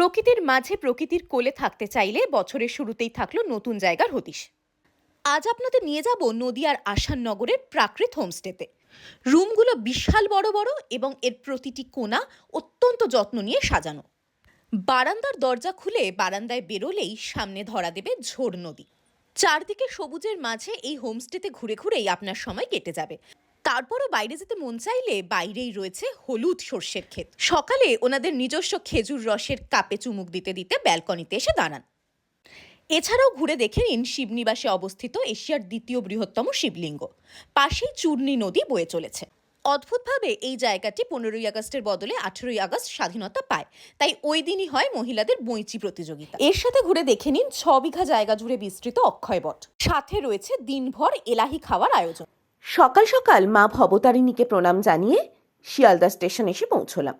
প্রকৃতির মাঝে প্রকৃতির কোলে থাকতে চাইলে বছরের শুরুতেই থাকলো নতুন জায়গার হদিশ। আজ আপনাদের নিয়ে যাব নদিয়ার আসাননগরের প্রাকৃত হোমস্টেতে। রুমগুলো বিশাল বড় বড় এবং এর প্রতিটি কোণা অত্যন্ত যত্ন নিয়ে সাজানো। বারান্দার দরজা খুলে বারান্দায় বেরোলেই সামনে ধরা দেবে ঝোড় নদী। চারদিকে সবুজের মাঝে এই হোমস্টেতে ঘুরে ঘুরেই আপনার সময় কেটে যাবে। তারপরও বাইরে যেতে মন চাইলে বাইরেই রয়েছে হলুদ সর্ষের ক্ষেত। সকালে ওনাদের নিজস্ব খেজুর রসের কাপে চুমুক দিতে দিতে ব্যালকনিতে এসে দাঁড়ান। এছাড়াও ঘুরে দেখে নিন শিবনিবাসে অবস্থিত এশিয়ার দ্বিতীয় বৃহত্তম শিবলিঙ্গ। পাশেই চূর্ণী নদী বয়ে চলেছে। অদ্ভুতভাবে এই জায়গাটি 15ই আগস্টের বদলে 18ই আগস্ট স্বাধীনতা পায়, তাই ওই দিনই হয় মহিলাদের বইঁচি প্রতিযোগিতা। এর সাথে ঘুরে দেখে নিন 6 বিঘা জায়গা জুড়ে বিস্তৃত অক্ষয় বট। সাথে রয়েছে দিনভর এলাহি খাওয়ার আয়োজন। সকাল সকাল মা ভবতারিণীকে প্রণাম জানিয়ে শিয়ালদা স্টেশন এসে পৌঁছলাম।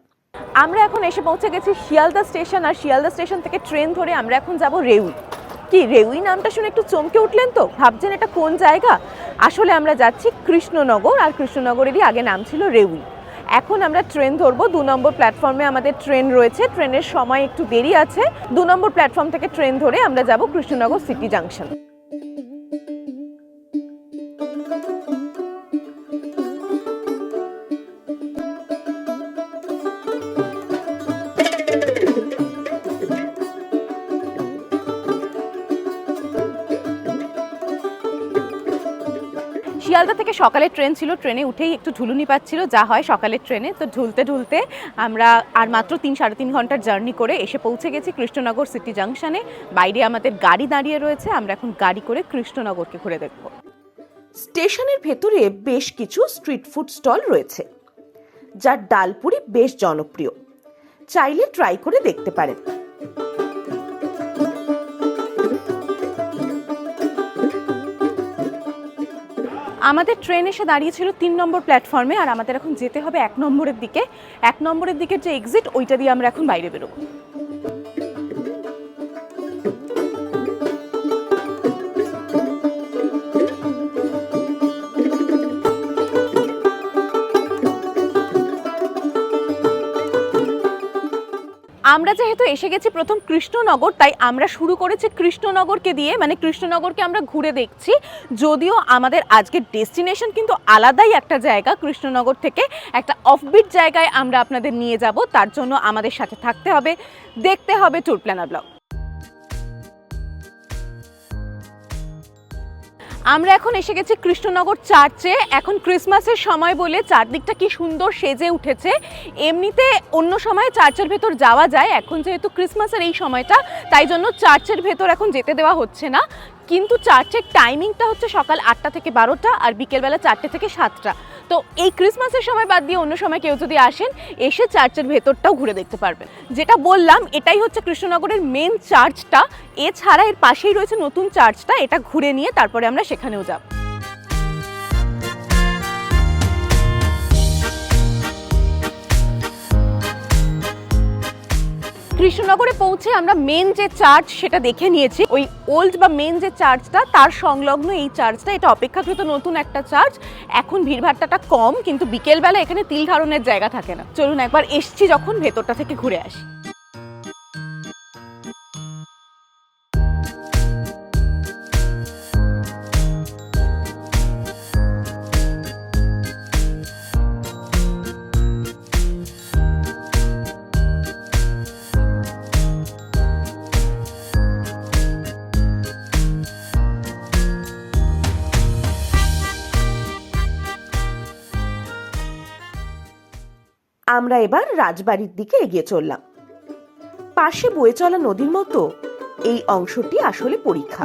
আমরা এখন এসে পৌঁছে গেছি শিয়ালদা স্টেশন, আর শিয়ালদা স্টেশন থেকে ট্রেন ধরে আমরা এখন যাব রেউই। কি রেউই নামটা শুনে একটু চমকে উঠলেন তো? ভাবছেন এটা কোন জায়গা? আসলে আমরা যাচ্ছি কৃষ্ণনগর, আর কৃষ্ণনগরেরই আগে নাম ছিল রেউই। এখন আমরা ট্রেন ধরবো। 2 নম্বর প্ল্যাটফর্মে আমাদের ট্রেন রয়েছে। ট্রেনের সময় একটু দেরি আছে। 2 নম্বর প্ল্যাটফর্ম থেকে ট্রেন ধরে আমরা যাব কৃষ্ণনগর সিটি জাংশন। শিয়ালদা থেকে সকালের ট্রেন ছিল, ট্রেনে উঠেই একটু ঝুলুনি পাচ্ছিল, যা হয় সকালের ট্রেনে। তো ঝুলতে ঝুলতে আমরা আর মাত্র 3-3.5 ঘন্টার জার্নি করে এসে পৌঁছে গেছি কৃষ্ণনগর সিটি জাংশনে। বাইরে আমাদের গাড়ি দাঁড়িয়ে রয়েছে, আমরা এখন গাড়ি করে কৃষ্ণনগরকে ঘুরে দেখব। স্টেশনের ভেতরে বেশ কিছু স্ট্রিট ফুড স্টল রয়েছে, যার ডালপুরি বেশ জনপ্রিয়। চাইলে ট্রাই করে দেখতে পারেন। আমাদের ট্রেন এসে দাঁড়িয়েছিল 3 নম্বর প্ল্যাটফর্মে, আর আমাদের এখন যেতে হবে 1 নম্বরের দিকে। 1 নম্বরের দিকের যে এক্সিট, ওইটা দিয়ে আমরা এখন বাইরে বেরোবো। আমরা যেহেতু এসে গেছি প্রথম কৃষ্ণনগর, তাই আমরা শুরু করেছি কৃষ্ণনগরকে দিয়ে, মানে কৃষ্ণনগরকে আমরা ঘুরে দেখছি। যদিও আমাদের আজকের ডেস্টিনেশন কিন্তু আলাদাই একটা জায়গা। কৃষ্ণনগর থেকে একটা অফবিট জায়গায় আমরা আপনাদের নিয়ে যাব। তার জন্য আমাদের সাথে থাকতে হবে, দেখতে হবে ট্যুর প্ল্যানার ব্লগ। আমরা এখন এসে গেছি কৃষ্ণনগর চার্চে। এখন ক্রিসমাসের সময় বলে চারদিকটা কি সুন্দর সেজে উঠেছে। এমনিতে অন্য সময় চার্চের ভেতর যাওয়া যায়, এখন যেহেতু ক্রিসমাসের এই সময়টা, তাই জন্য চার্চের ভেতর এখন যেতে দেওয়া হচ্ছে না। কিন্তু চার্চের টাইমিংটা হচ্ছে সকাল 8টা থেকে 12টা আর বিকেলবেলা 4টে থেকে 7টা। তো এই ক্রিসমাসের সময় বাদ দিয়ে অন্য সময় কেউ যদি আসেন, এসে চার্চের ভেতরটাও ঘুরে দেখতে পারবেন। যেটা বললাম, এটাই হচ্ছে কৃষ্ণনগরের মেন চার্চটা। এছাড়া এর পাশেই রয়েছে নতুন চার্চটা, এটা ঘুরে নিয়ে তারপরে আমরা সেখানেও যাব। কৃষ্ণনগরে পৌঁছে আমরা মেন যে চার্চ সেটা দেখে নিয়েছি। ওই ওল্ড বা মেন যে চার্চটা, তার সংলগ্ন এই চার্চটা। এটা অপেক্ষাকৃত নতুন একটা চার্চ। এখন ভিড়ভাট্টাটা কম, কিন্তু বিকেলবেলা এখানে তিল ধারণের জায়গা থাকে না। চলুন একবার এসছি যখন, ভেতরটা থেকে ঘুরে আসি। আমরা এবার রাজবাড়ির দিকে এগিয়ে চললাম। পাশে বয়ে চলা নদীর মতো এই অংশটি আসলে পরীক্ষা।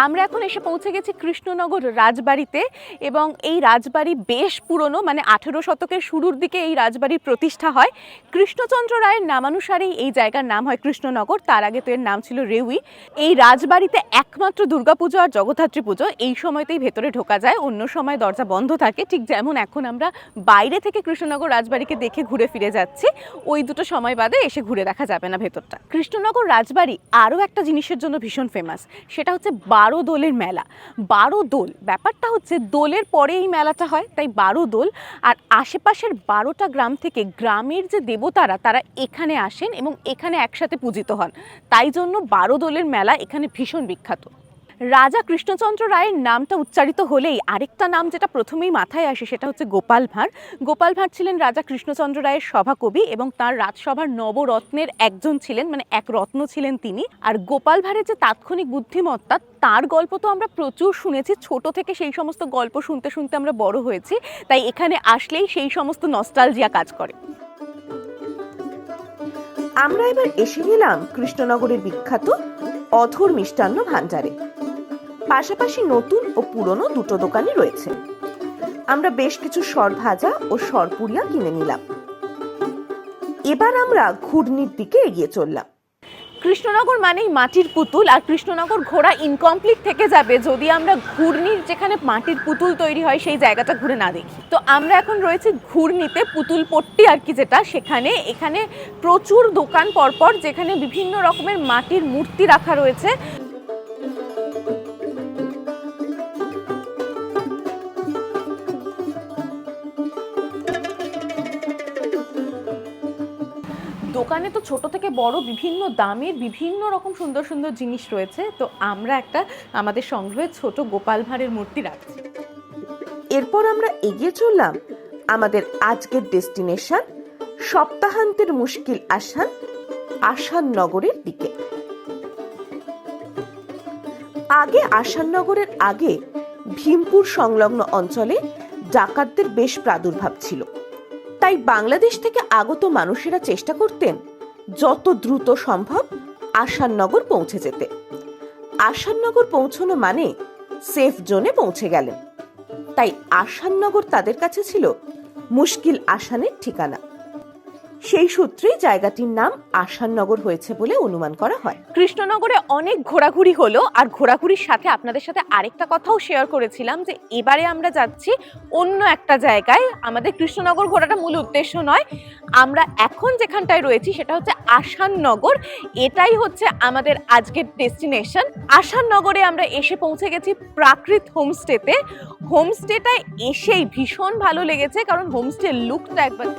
আমরা এখন এসে পৌঁছে গেছি কৃষ্ণনগর রাজবাড়িতে, এবং এই রাজবাড়ি বেশ পুরনো, মানে 18 শতকের শুরুর দিকে এই রাজবাড়ির প্রতিষ্ঠা হয়। কৃষ্ণচন্দ্র রায়ের নামানুসারেই এই জায়গার নাম হয় কৃষ্ণনগর। তার আগে তো এর নাম ছিল রেউই। এই রাজবাড়িতে একমাত্র দুর্গাপুজো আর জগদ্ধাত্রী পুজো এই সময়তেই ভেতরে ঢোকা যায়, অন্য সময় দরজা বন্ধ থাকে। ঠিক যেমন এখন আমরা বাইরে থেকে কৃষ্ণনগর রাজবাড়িকে দেখে ঘুরে ফিরে যাচ্ছি, ওই দুটো সময় বাদে এসে ঘুরে দেখা যাবে না ভেতরটা। কৃষ্ণনগর রাজবাড়ি আরও একটা জিনিসের জন্য ভীষণ ফেমাস, সেটা হচ্ছে 12 দোলের মেলা। 12 দোল, ব্যাপারটা হচ্ছে দোলের পরে এই মেলাটা হয়, তাই 12 দোল। আর আশেপাশের 12টা গ্রাম থেকে গ্রামের যে দেবতারা তারা এখানে আসেন এবং এখানে একসাথে পূজিত হন, তাই জন্য 12 দোলের মেলা এখানে ভীষণ বিখ্যাত। রাজা কৃষ্ণচন্দ্র রায়ের নামটা উচ্চারিত হলেই আরেকটা নাম যেটা প্রথমেই মাথায় আসে সেটা হচ্ছে গোপাল ভাঁড়। গোপাল ভাঁড় ছিলেন রাজা কৃষ্ণচন্দ্র রায়ের সভাকবি এবং তার রাজসভার নবরত্নের একজন ছিলেন, মানে এক রত্ন ছিলেন তিনি। আর গোপাল ভাঁড়ের যে তাৎক্ষণিক বুদ্ধিমত্তা, তার গল্প তো আমরা প্রচুর শুনেছি, ছোট থেকে সেই সমস্ত গল্প শুনতে শুনতে আমরা বড় হয়েছি, তাই এখানে আসলেই সেই সমস্ত নস্টালজিয়া কাজ করে। আমরা এবার এসে গেলাম কৃষ্ণনগরের বিখ্যাত অধর মিষ্টান্ন ভাণ্ডারে। পাশাপাশি নতুন ও পুরনো দুটো দোকানই রয়েছে। আমরা বেশ কিছু সরভাজা ও সরপুরিয়া কিনে নিলাম। এবার আমরা ঘুর্নির দিকে এগিয়ে চললাম। কৃষ্ণনগর মানেই মাটির পুতুল, আর কৃষ্ণনগর ঘোরা ইনকমপ্লিট থেকে যাবে যদি আমরা ঘূর্ণির যেখানে মাটির পুতুল তৈরি হয় সেই জায়গাটা ঘুরে না দেখি। তো আমরা এখন রয়েছে ঘূর্ণিতে, পুতুল পট্টি আর কি যেটা, সেখানে। এখানে প্রচুর দোকান পরপর যেখানে বিভিন্ন রকমের মাটির মূর্তি রাখা রয়েছে। দোকানে তো ছোট থেকে বড় বিভিন্ন দামের বিভিন্ন রকম সুন্দর সুন্দর জিনিস রয়েছে। তো আমরা একটা আমাদের সংগ্রহে ছোট গোপাল ভাঁড়ের মূর্তি রাখছি। এরপর আমরা এগিয়ে চললাম আমাদের আজকের ডেস্টিনেশন সপ্তাহান্তের মুশকিল আসান আসাননগরের দিকে। আসাননগরের আগে ভীমপুর সংলগ্ন অঞ্চলে ডাকাতদের বেশ প্রাদুর্ভাব ছিল, তাই বাংলাদেশ থেকে আগত মানুষেরা চেষ্টা করতেন যত দ্রুত সম্ভব আসাননগর পৌঁছে যেতে। আসাননগর পৌঁছানো মানে সেফ জোনে পৌঁছে গেলেন, তাই আসাননগর তাদের কাছে ছিল মুশকিল আসানের ঠিকানা। সেই সূত্রেই জায়গাটির নাম আসাননগর হয়েছে বলে অনুমান করা হয়। কৃষ্ণনগরে অনেক ঘোরাঘুরি হলো, আর ঘোরাঘুরির সাথে আপনাদের সাথে আরেকটা কথাও শেয়ার করেছিলাম যে এবারে আমরা যাচ্ছি অন্য একটা জায়গায়। আমাদের কৃষ্ণনগর ঘোরাটা মূল উদ্দেশ্য নয়, আমরা এখন যেখানটায় রয়েছি সেটা হচ্ছে আসাননগর। এটাই হচ্ছে আমাদের আজকের ডেস্টিনেশন। আসাননগরে আমরা এসে পৌঁছে গেছি প্রাকৃত হোমস্টেতে। হোমস্টেটা এসেই ভীষণ ভালো লেগেছে, কারণ হোমস্টের লুকটা একবার।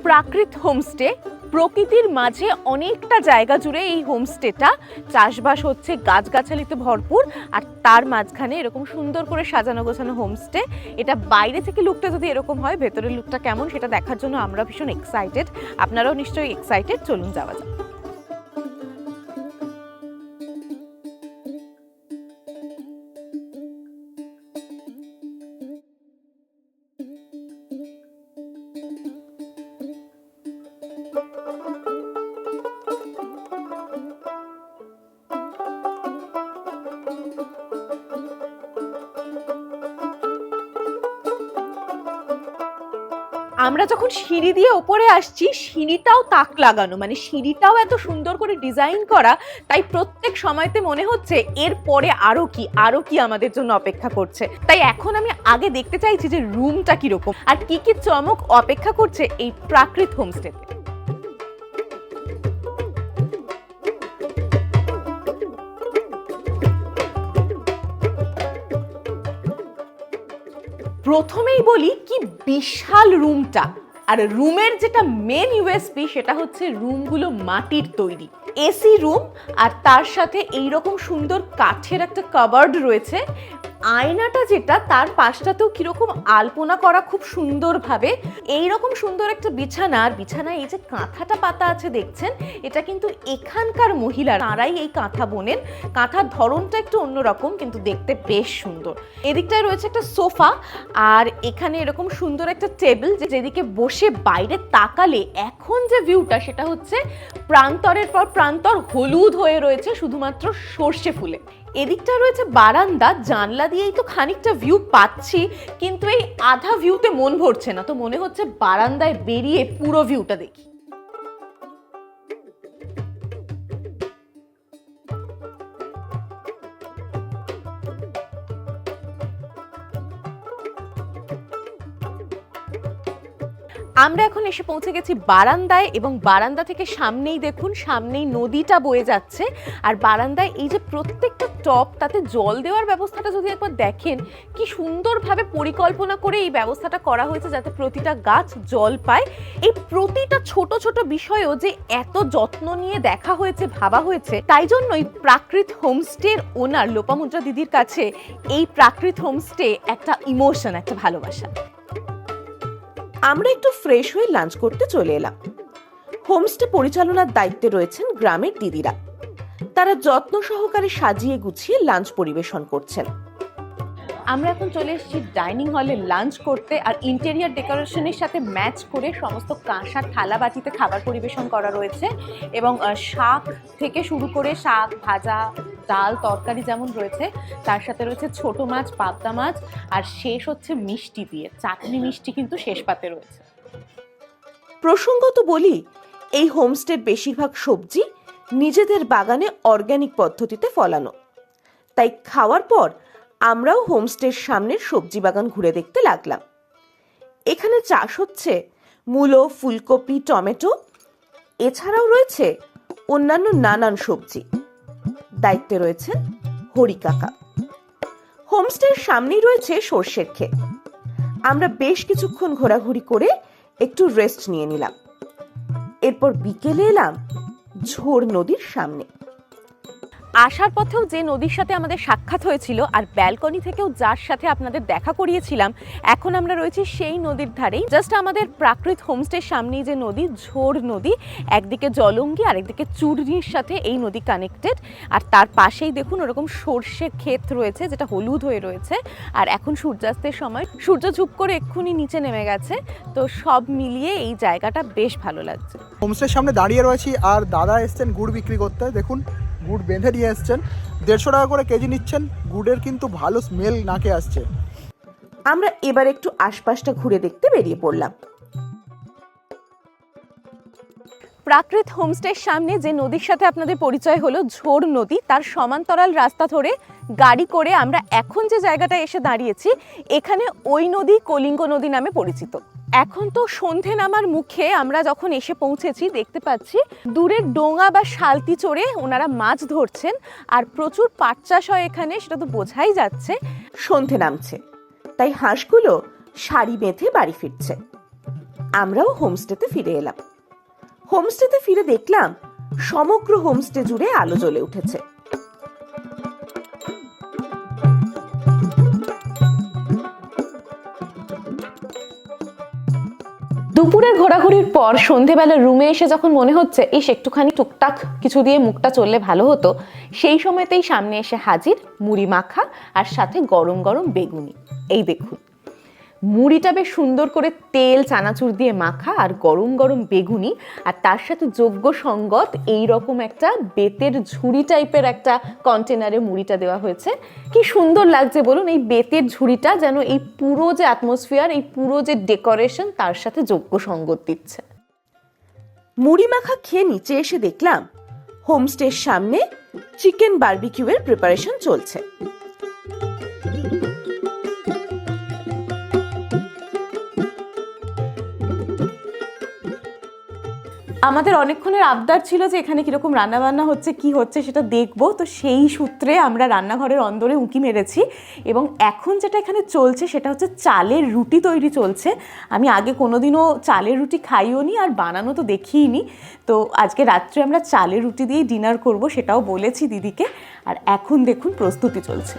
প্রাকৃত হোমস্টে প্রকৃতির মাঝে অনেকটা জায়গা জুড়ে এই হোমস্টেটা, চাষবাস হচ্ছে, গাছগাছালিতে ভরপুর, আর তার মাঝখানে এরকম সুন্দর করে সাজানো গোছানো হোমস্টে। এটা বাইরে থেকে লুকটা যদি এরকম হয়, ভেতরের লুকটা কেমন সেটা দেখার জন্য আমরা ভীষণ এক্সাইটেড। আপনারাও নিশ্চয়ই এক্সাইটেড। চলুন যাওয়া যাক। আমরা যখন সিঁড়ি দিয়ে ওপরে আসছি, সিঁড়িটাও তাক লাগানো, মানে সিঁড়িটাও এত সুন্দর করে ডিজাইন করা, তাই প্রত্যেক সময়তে মনে হচ্ছে এর পরে আরো কি আমাদের জন্য অপেক্ষা করছে। তাই এখন আমি আগে দেখতে চাইছি যে রুমটা কিরকম আর কি কি চমক অপেক্ষা করছে এই প্রাকৃত হোমস্টেতে। প্রথমেই বলি কি বিশাল রুমটা, আর রুমের যেটা মেন ইউএসপি সেটা হচ্ছে রুমগুলো মাটির তৈরি, এসি রুম, আর তার সাথে এইরকম সুন্দর কাঠের একটা কাবার্ড রয়েছে। আয়নাটা যেটা তার পাশটাতেও কিরকম আলপনা করা খুব সুন্দরভাবে। এইরকম সুন্দর একটা বিছানা, আর বিছানায় এই যে কাঁথাটা পাতা আছে দেখছেন, এটা কিন্তু এখানকার মহিলা, তারাই এই কাঁথা বোনেন। কাঁথার ধরনটা একটু অন্যরকম, কিন্তু দেখতে বেশ সুন্দর। এদিকটায় রয়েছে একটা সোফা, আর এখানে এরকম সুন্দর একটা টেবিল, যেদিকে বসে বাইরে তাকালে এখন যে ভিউটা সেটা হচ্ছে প্রান্তরের পর প্রান্তর হলুদ হয়ে রয়েছে শুধুমাত্র সর্ষে ফুলে। এদিকটা রয়েছে বারান্দা, জানলা দিয়েই তো খানিকটা ভিউ পাচ্ছি, কিন্তু এই আধা ভিউতে মন ভরছে না, তো মনে হচ্ছে বারান্দায় বেরিয়ে পুরো ভিউটা দেখি। আমরা এখন এসে পৌঁছে গেছি বারান্দায়, এবং বারান্দা থেকে সামনেই দেখুন, সামনেই নদীটা বয়ে যাচ্ছে। আর বারান্দায় এই যে প্রত্যেকটা টব, তাতে জল দেওয়ার ব্যবস্থাটা যদি একবার দেখেন, কি সুন্দরভাবে পরিকল্পনা করে এই ব্যবস্থাটা করা হয়েছে যাতে প্রতিটা গাছ জল পায়। এই প্রতিটা ছোট ছোট বিষয়ও যে এত যত্ন নিয়ে দেখা হয়েছে, ভাবা হয়েছে, তাই জন্যই প্রাকৃত হোমস্টের ওনার লোপামুদ্রা দিদির কাছে এই প্রাকৃত হোমস্টে একটা ইমোশন, একটা ভালোবাসা। আমরা একটু ফ্রেশ হয়ে লাঞ্চ করতে চলে এলাম। হোমস্টে পরিচালনার দায়িত্বে রয়েছেন গ্রামের দিদিরা। তারা যত্ন সহকারে সাজিয়ে গুছিয়ে লাঞ্চ পরিবেশন করছেন। আমরা এখন চলে এসেছি ডাইনিং হলে লাঞ্চ করতে, আর ইন্টেরিয়ার ডেকোরেশনের সাথে ম্যাচ করে সমস্ত কাঁসার থালা বাটিতে খাবার পরিবেশন করা রয়েছে। এবং শাক থেকে শুরু করে শাক ভাজা, ডাল, তরকারি যেমন রয়েছে, তার সাথে রয়েছে ছোট মাছ, পাবদা মাছ, আর শেষ হচ্ছে মিষ্টি দিয়ে, চাটনি মিষ্টি কিন্তু শেষ পাতে রয়েছে। প্রসঙ্গত বলি, এই হোমস্টের বেশিরভাগ সবজি নিজেদের বাগানে অর্গানিক পদ্ধতিতে ফলানো। তাই খাওয়ার পর আমরাও হোমস্টের সামনের সবজি বাগান ঘুরে দেখতে লাগলাম। এখানে চাষ হচ্ছে মূলো, ফুলকপি, টমেটো, এছাড়াও রয়েছে অন্যান্য নানান সবজি। দায়িত্বে রয়েছে হরি কাকা। হোমস্টের সামনেই রয়েছে সর্ষের ক্ষেত। আমরা বেশ কিছুক্ষণ ঘোরাঘুরি করে একটু রেস্ট নিয়ে নিলাম। এরপর বিকেলে এলাম ঝোড় নদীর সামনে। আসার পথেও যে নদীর সাথে আমাদের সাক্ষাৎ হয়েছিল, আর ব্যালকনি থেকেও যার সাথে আপনাদের দেখা করিয়েছিলাম, এখন আমরা রয়েছি সেই নদীর ধারেই। জাস্ট আমাদের প্রাকৃত হোমস্টের সামনেই যে নদী, ঝোড় নদী, একদিকে জলঙ্গি আর একদিকে চূর্ণির সাথে এই নদী কানেক্টেড। আর তার পাশেই দেখুন ওরকম সর্ষে ক্ষেত রয়েছে, যেটা হলুদ হয়ে রয়েছে। আর এখন সূর্যাস্তের সময়, সূর্য ঝুপ করে এক্ষুনি নিচে নেমে গেছে। তো সব মিলিয়ে এই জায়গাটা বেশ ভালো লাগছে। হোমস্টের সামনে দাঁড়িয়ে রয়েছি, আর দাদা এসছেন গুড় বিক্রি করতে। দেখুন গুড় বেঁধে নিয়ে এসছেন, 150 টাকা করে কেজি নিচ্ছেন। গুড়ের কিন্তু ভালো স্মেল নাকে আসছে। আমরা এবার একটু আশপাশটা ঘুরে দেখতে বেরিয়ে পড়লাম। প্রাকৃত হোমস্টের সামনে যে নদীর সাথে আপনাদের পরিচয় হলো, ঝোড় নদী, তার সমান্তরাল রাস্তা ধরে গাড়ি করে আমরা এখন যে জায়গাটায় এসে দাঁড়িয়েছি, এখানে ওই নদী কলিঙ্গ নদী নামে পরিচিত। এখন তো সন্ধে নামার মুখে আমরা যখন এসে পৌঁছেছি, দেখতে পাচ্ছি দূরের ডোঙা বা শালতি চড়ে ওনারা মাছ ধরছেন, আর প্রচুর পাট চাষ হয় এখানে, সেটা তো বোঝাই যাচ্ছে। সন্ধে নামছে, তাই হাঁসগুলো সারি বেঁধে বাড়ি ফিরছে। আমরাও হোমস্টেতে ফিরে এলাম। হোমস্টেতে ফিরে দেখলাম সমগ্র হোমস্টে জুড়ে আলো জ্বলে উঠেছে। দুপুরের ঘোরাঘুরির পর সন্ধেবেলা রুমে এসে যখন মনে হচ্ছে এই একটুখানি টুকটাক কিছু দিয়ে মুখটা চললে ভালো হতো, সেই সময়তেই সামনে এসে হাজির মুড়ি মাখা, আর সাথে গরম গরম বেগুনি। এই দেখুন, মুড়িটা বেশ সুন্দর করে তেল চানাচুর দিয়ে মাখা, আর গরম গরম বেগুনি, আর তার সাথে যোগ্য সঙ্গত এই রকম একটা বেতের ঝুড়ি টাইপের একটা কন্টেনারে মুড়িটা দেওয়া হয়েছে। কি সুন্দর লাগছে বলুন, এই বেতের ঝুড়িটা যেন এই পুরো যে অ্যাটমসফিয়ার, এই পুরো যে ডেকোরেশন, তার সাথে যোগ্য সঙ্গত দিচ্ছে। মুড়ি মাখা খেয়ে নিচে এসে দেখলাম হোমস্টের সামনে চিকেন বারবিকিউয়ের প্রিপারেশন চলছে। আমাদের অনেকক্ষণের আবদার ছিল যে এখানে কিরকম রান্নাবান্না হচ্ছে, কি হচ্ছে সেটা দেখবো। তো সেই সূত্রে আমরা রান্নাঘরের অন্দরে উঁকি মেরেছি, এবং এখন যেটা এখানে চলছে সেটা হচ্ছে চালের রুটি তৈরি চলছে। আমি আগে কোনোদিনও চালের রুটি খাইও নি, আর বানানো তো দেখিইনি। তো আজকে রাত্রে আমরা চালের রুটি দিয়েই ডিনার করব, সেটাও বলেছি দিদিকে। আর এখন দেখুন প্রস্তুতি চলছে।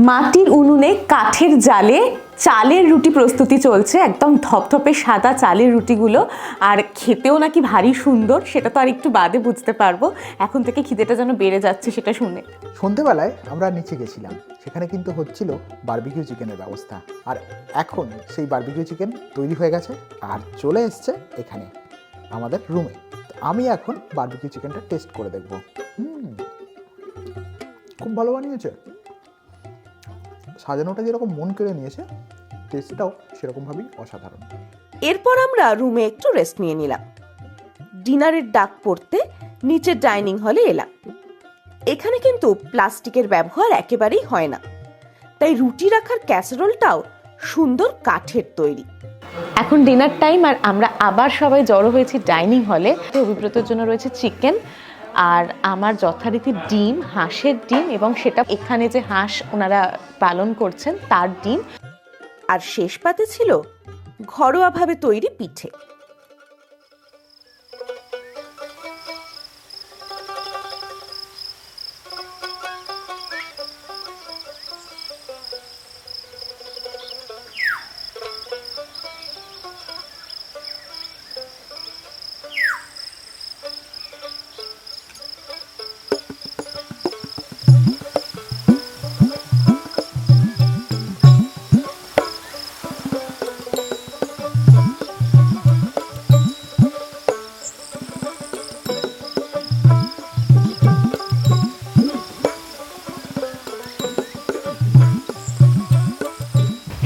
মাটির উনুনে কাঠের জালে চালের রুটি প্রস্তুতি চলছে, একদম ধপধপে সাদা চালের রুটিগুলো, আর খেতেও নাকি ভারী সুন্দর। সেটা তো আর একটু বাদে বুঝতে পারবো, এখন থেকে খিদেটা যেন বেড়ে যাচ্ছে সেটা শুনে। সন্ধেবেলায় আমরা নিচে গেছিলাম, সেখানে কিন্তু হচ্ছিল বারবিকিউ চিকেনের ব্যবস্থা। আর এখন সেই বারবিকিউ চিকেন তৈরি হয়ে গেছে আর চলে এসছে এখানে আমাদের রুমে। আমি এখন বারবিকিউ চিকেনটা টেস্ট করে দেখব। খুব ভালো বানিয়েছে, সাজানোটা যেরকম মন কেড়ে নিয়েছে, টেস্টটাও সেরকমভাবেই অসাধারণ। এরপর আমরা রুমে একটু রেস্ট নিয়ে নিলাম। ডিনারের ডাক পড়তে নিচে ডাইনিং হলে এলাম। এখানে কিন্তু প্লাস্টিকের ব্যবহার একেবারেই হয় না, তাই রুটি রাখার ক্যাসারোলটাও সুন্দর কাঠের তৈরি। এখন ডিনার টাইম, আর আমরা আবার সবাই জড়ো হয়েছি ডাইনিং হলে। অভিব্রতের জন্য রয়েছে চিকেন, আর আমার যথারীতি ডিম, হাঁসের ডিম, এবং সেটা এখানে যে হাঁস ওনারা পালন করছেন তার ডিম। আর শেষ পাতে ছিল ঘরোয়াভাবে তৈরি পিঠে।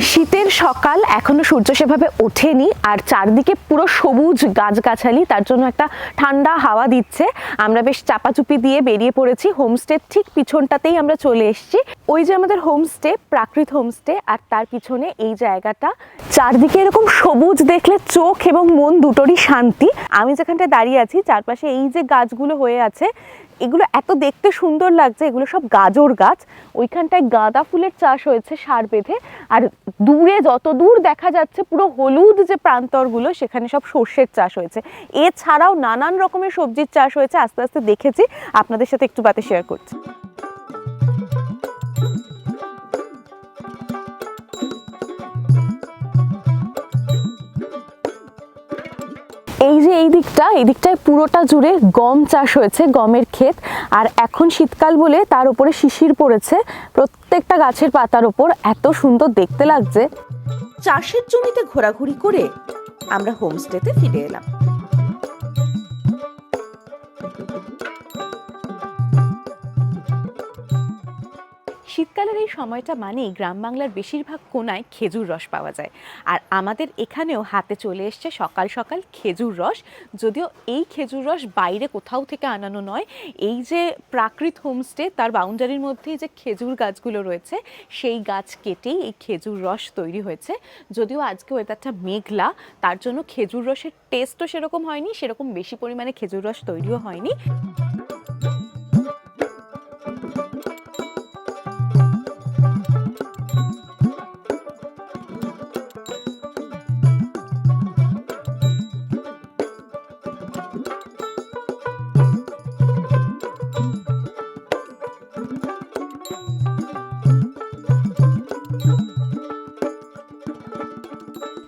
শীতের সকাল, এখনো সূর্য সেভাবে ওঠেনি, আর চারদিকে পুরো সবুজ গাছগাছালি, তার জন্য একটা ঠান্ডা হাওয়া দিচ্ছে। আমরা বেশ চাপাচুপি দিয়ে বেরিয়ে পড়েছি। হোমস্টে ঠিক পিছনটাতেই আমরা চলে এসেছি। ওই যে আমাদের হোমস্টে, প্রাকৃত হোমস্টে, আর তার পিছনে এই জায়গাটা। চারদিকে এরকম সবুজ দেখলে চোখ এবং মন দুটোরই শান্তি। আমি যেখানটায় দাঁড়িয়ে আছি, চারপাশে এই যে গাছগুলো হয়ে আছে, এগুলো এত দেখতে সুন্দর লাগছে। এগুলো সব গাজর গাছ। ওইখানটায় গাঁদা ফুলের চাষ হয়েছে সার বেঁধে, আর দূরে যত দূর দেখা যাচ্ছে পুরো হলুদ যে প্রান্তরগুলো, সেখানে সব সর্ষের চাষ হয়েছে। এছাড়াও নানান রকমের সবজির চাষ হয়েছে। আস্তে আস্তে দেখেছি, আপনাদের সাথে একটু বাতে শেয়ার করছি। এই যে এই দিকটায় পুরোটা জুড়ে গম চাষ হয়েছে, গমের ক্ষেত। আর এখন শীতকাল বলে তার উপরে শিশির পড়েছে প্রত্যেকটা গাছের পাতার ওপর। এত সুন্দর দেখতে লাগছে। চাষের জমিতে ঘোরাঘুরি করে আমরা হোমস্টেতে ফিরে এলাম। শীতকালের এই সময়টা মানেই গ্রাম বাংলার বেশিরভাগ কোনায় খেজুর রস পাওয়া যায়। আর আমাদের এখানেও হাতে চলে এসছে সকাল সকাল খেজুর রস। যদিও এই খেজুর রস বাইরে কোথাও থেকে আনানো নয়, এই যে প্রাকৃত হোমস্টে তার বাউন্ডারির মধ্যেই যে খেজুর গাছগুলো রয়েছে, সেই গাছ কেটেই এই খেজুর রস তৈরি হয়েছে। যদিও আজকে ওয়েদারটা মেঘলা, তার জন্য খেজুর রসের টেস্টও সেরকম হয়নি, সেরকম বেশি পরিমাণে খেজুর রস তৈরিও হয়নি।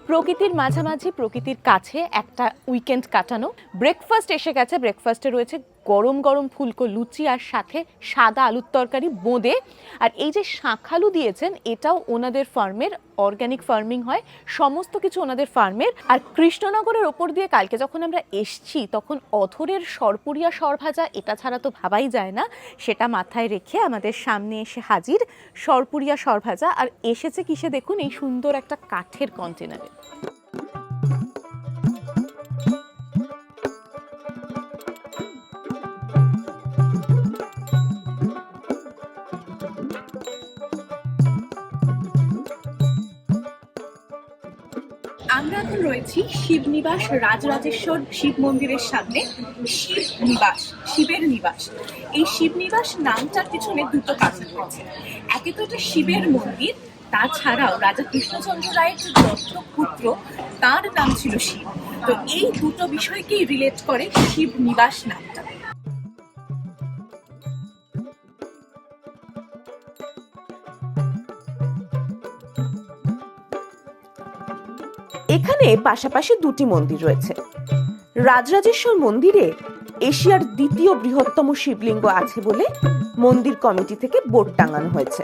প্রকৃতির মাঝামাঝি, প্রকৃতির কাছে একটা উইকেন্ড কাটানো। ব্রেকফাস্ট এসে গেছে। ব্রেকফাস্টে রয়েছে গরম গরম ফুলকো লুচি, আর সাথে সাদা আলুর তরকারি বোঁদে। আর এই যে শাঁখালু দিয়েছেন, এটাও ওনাদের ফার্মের, অর্গ্যানিক ফার্মিং হয়, সমস্ত কিছু ওনাদের ফার্মের। আর কৃষ্ণনগরের ওপর দিয়ে কালকে যখন আমরা এসছি, তখন অধরের সরপুরিয়া সরভাজা, এটা ছাড়া তো ভাবাই যায় না। সেটা মাথায় রেখে আমাদের সামনে এসে হাজির সরপুরিয়া সরভাজা। আর এসেছে কিসে দেখুন, এই সুন্দর একটা কাঠের কন্টেনারে। আমরা এখন রয়েছি শিবনিবাস রাজরাজেশ্বর শিব মন্দিরের সামনে। শিবনিবাস, শিবের নিবাস। এই শিবনিবাস নামটার পিছনে দুটো কারণ রয়েছে। একে তো এটা শিবের মন্দির, তাছাড়াও রাজা কৃষ্ণচন্দ্র রায়ের যে দত্তক পুত্র, তার নাম ছিল শিব। তো এই দুটো বিষয়কেই রিলেট করে শিবনিবাস নামটা। এখানে পাশাপাশি দুটি মন্দির রয়েছে। রাজরাজেশ্বর মন্দিরে এশিয়ার দ্বিতীয় বৃহত্তম শিবলিঙ্গ আছে বলে মন্দির কমিটি থেকে বোর্ড টাঙানো হয়েছে।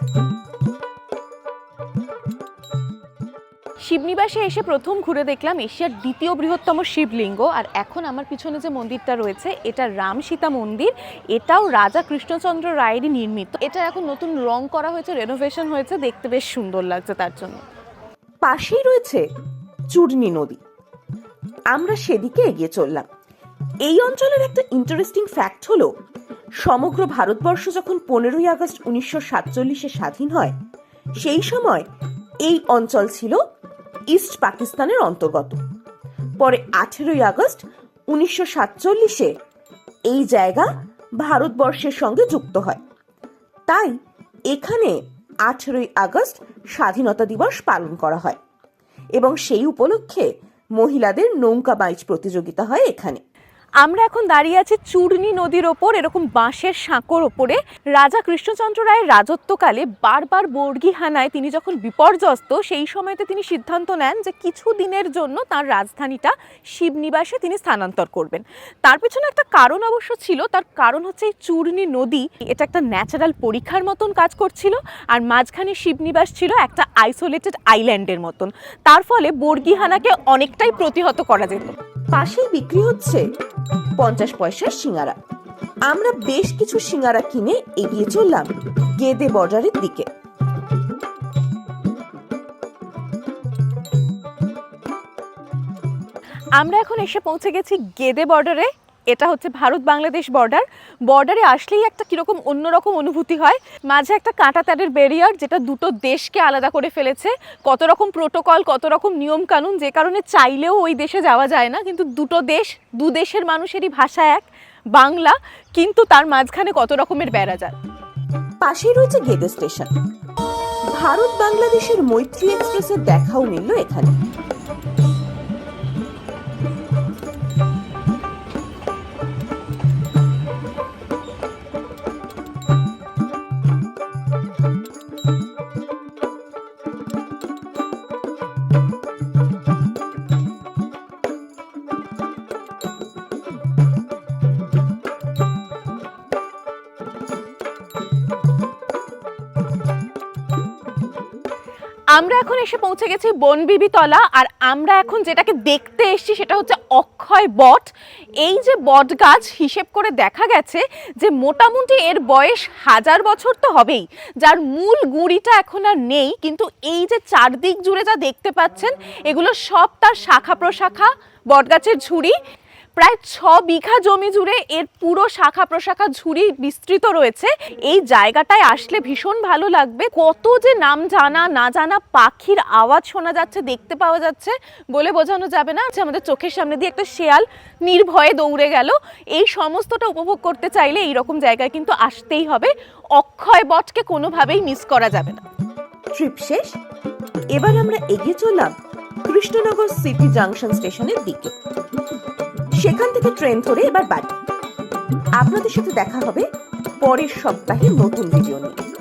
শিবনিবাসে এসে প্রথম ঘুরে দেখলাম এশিয়ার দ্বিতীয় বৃহত্তম শিবলিঙ্গ। আর এখন আমার পিছনে যে মন্দিরটা রয়েছে, এটা রাম সীতা মন্দির। এটাও রাজা কৃষ্ণচন্দ্র রায়েরই নির্মিত। এটা এখন নতুন রং করা হয়েছে, রেনোভেশন হয়েছে, দেখতে বেশ সুন্দর লাগছে তার জন্য। পাশেই রয়েছে চূর্ণী নদী। আমরা সেদিকে এগিয়ে চললাম। এই অঞ্চলের একটা ইন্টারেস্টিং ফ্যাক্ট হলো, সমগ্র ভারতবর্ষ যখন 15ই আগস্ট 1947-এ স্বাধীন হয়, সেই সময় এই অঞ্চল ছিল ইস্ট পাকিস্তানের অন্তর্গত। পরে 18ই আগস্ট 1947-এ এই জায়গা ভারতবর্ষের সঙ্গে যুক্ত হয়। তাই এখানে 18ই আগস্ট স্বাধীনতা দিবস পালন করা হয় এবং সেই উপলক্ষে মহিলাদের নৌকা বাইচ প্রতিযোগিতা হয় এখানে। আমরা এখন দাঁড়িয়ে আছি চূর্ণী নদীর ওপর, এরকম বাঁশের সাঁকোর ওপরে। রাজা কৃষ্ণচন্দ্র রায়ের রাজত্বকালে বারবার বর্গীহানায় তিনি যখন বিপর্যস্ত, সেই সময়তে তিনি সিদ্ধান্ত নেন যে কিছু দিনের জন্য তার রাজধানীটা শিবনিবাসে তিনি স্থানান্তর করবেন। তার পিছনে একটা কারণ অবশ্য ছিল, তার কারণ হচ্ছে এই চূর্ণী নদী এটা একটা ন্যাচারাল পরীক্ষার মতন কাজ করছিল, আর মাঝখানে শিবনিবাস ছিল একটা আইসোলেটেড আইল্যান্ডের মতন। তার ফলে বর্গীহানাকে অনেকটাই প্রতিহত করা যেত। পাশেই বিক্রি হচ্ছে 50 পয়সার সিঙ্গারা। আমরা বেশ কিছু সিঙ্গারা কিনে এগিয়ে চললাম গেদে বর্ডারের দিকে। আমরা এখন এসে পৌঁছে গেছি গেদে বর্ডারে। এটা হচ্ছে ভারত বাংলাদেশ বর্ডার। বর্ডারে আসলেই একটা কীরকম অন্যরকম অনুভূতি হয়। মাঝে একটা কাঁটা তারের ব্যারিয়ার, যেটা দুটো দেশকে আলাদা করে ফেলেছে। কত রকম প্রোটোকল, কত রকম নিয়ম কানুন, যে কারণে চাইলেও ওই দেশে যাওয়া যায় না। কিন্তু দু দেশের মানুষেরই ভাষা এক, বাংলা, কিন্তু তার মাঝখানে কত রকমের বেড়াজাল। পাশেই রয়েছে গেদে স্টেশন। ভারত বাংলাদেশের মৈত্রী এক্সপ্রেসের দেখাও মিলল এখানে। আমরা এখন এসে পৌঁছে গেছি বনবিবি তলা, আর আমরা এখন যেটাকে দেখতে এসেছি সেটা হচ্ছে অক্ষয় বট। এই যে বট গাছ, হিসেব করে দেখা গেছে যে মোটামুটি এর বয়স 1000 বছর তো হবেই, যার মূল গুঁড়িটা এখন আর নেই। কিন্তু এই যে চারদিক জুড়ে যা দেখতে পাচ্ছেন, এগুলো সব তার শাখা প্রশাখা, বটগাছের ঝুড়ি। প্রায় 6 বিঘা জমি জুড়ে এর পুরো শাখা প্রশাখা ঝুড়ি বিস্তৃত রয়েছে। এই জায়গাটায় আসলে ভীষণ ভালো লাগবে। কত যে নাম জানা না জানা পাখির আওয়াজ শোনা যাচ্ছে, দেখতে পাওয়া যাচ্ছে, বলে বোঝানো যাবে না। আমাদের চোখের সামনে দিয়ে একটা শেয়াল নির্ভয়ে দৌড়ে গেল। এই সমস্তটা উপভোগ করতে চাইলে এইরকম জায়গায় কিন্তু আসতেই হবে। অক্ষয় বটকে কোনোভাবেই মিস করা যাবে না। ট্রিপ শেষ, এবার আমরা এগিয়ে চললাম কৃষ্ণনগর সিটি জাংশন স্টেশনের দিকে। সেখান থেকে ট্রেন ধরে এবার বাড়ি। আপনাদের সাথে দেখা হবে পরের সপ্তাহে নতুন ভিডিও নিয়ে।